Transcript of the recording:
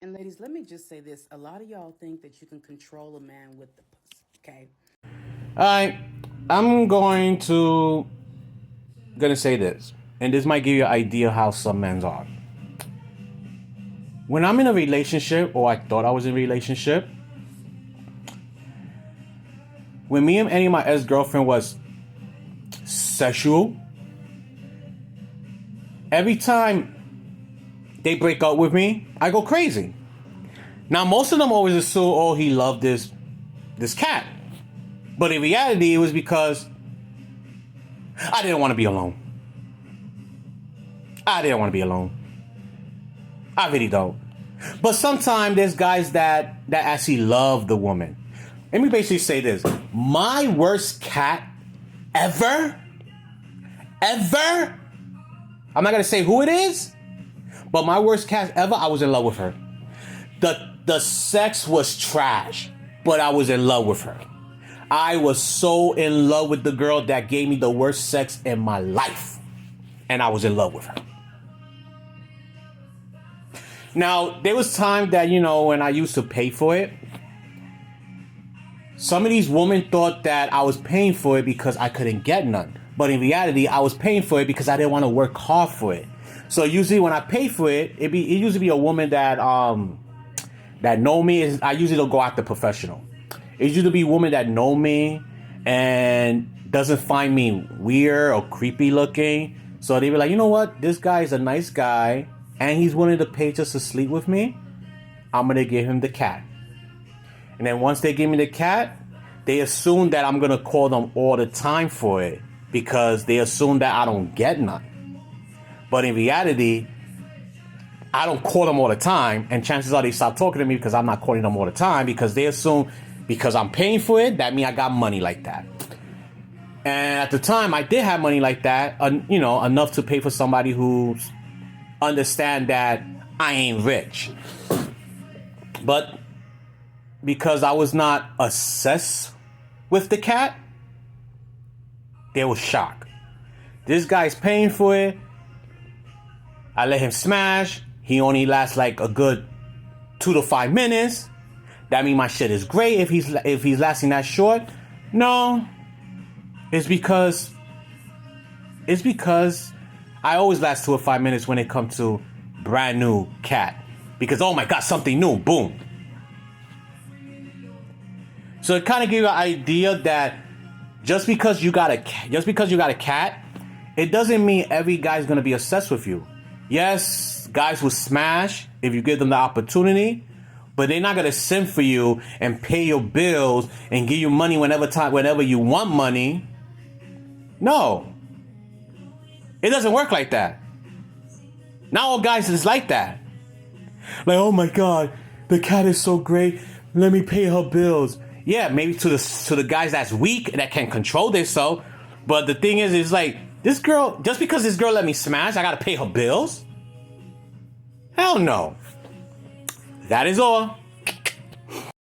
And ladies, let me just say this. A lot of y'all think that you can control a man with the pussy, okay? Alright, I'm gonna say this, and this might give you an idea how some men are. When I'm in a relationship, or I thought I was in a relationship, when me and any of my ex-girlfriend was sexual, every time they break up with me, I go crazy. Now, most of them always assume, oh, he loved this cat. But in reality, it was because I didn't want to be alone. I didn't want to be alone. I really don't. But sometimes there's guys that actually love the woman. Let me basically say this. My worst cat ever, I'm not going to say who it is, but my worst cat ever, I was in love with her. The sex was trash, but I was in love with her. I was so in love with the girl that gave me the worst sex in my life. And I was in love with her. Now, there was time that, when I used to pay for it, some of these women thought that I was paying for it because I couldn't get none. But in reality, I was paying for it because I didn't want to work hard for it. So usually when I pay for it, it usually be a woman that know me. I usually don't go after professional. It usually be a woman that know me and doesn't find me weird or creepy looking. So they be like, you know what? This guy is a nice guy and he's willing to pay just to sleep with me. I'm going to give him the cat. And then once they give me the cat, they assume that I'm going to call them all the time for it because they assume that I don't get none. But in reality, I don't call them all the time, and chances are they stop talking to me because I'm not calling them all the time because they assume because I'm paying for it, that means I got money like that. And at the time, I did have money like that, enough to pay for somebody who understand that I ain't rich. But because I was not obsessed with the cat, they were shocked. This guy's paying for it. I let him smash. He only lasts like a good 2 to 5 minutes. That means my shit is great if he's lasting that short. No. It's because I always last 2 or 5 minutes when it comes to brand new cat. Because, oh my God, something new. Boom. So it kind of gives you an idea that just because you got a cat, it doesn't mean every guy's going to be obsessed with you. Yes, guys will smash if you give them the opportunity, but they're not going to simp for you and pay your bills and give you money whenever you want money. No. It doesn't work like that. Not all guys is like that. Like, oh my God, the cat is so great. Let me pay her bills. Yeah, maybe to the guys that's weak that can control themselves. But the thing is like, this girl, just because this girl let me smash, I gotta pay her bills? Hell no. That is all.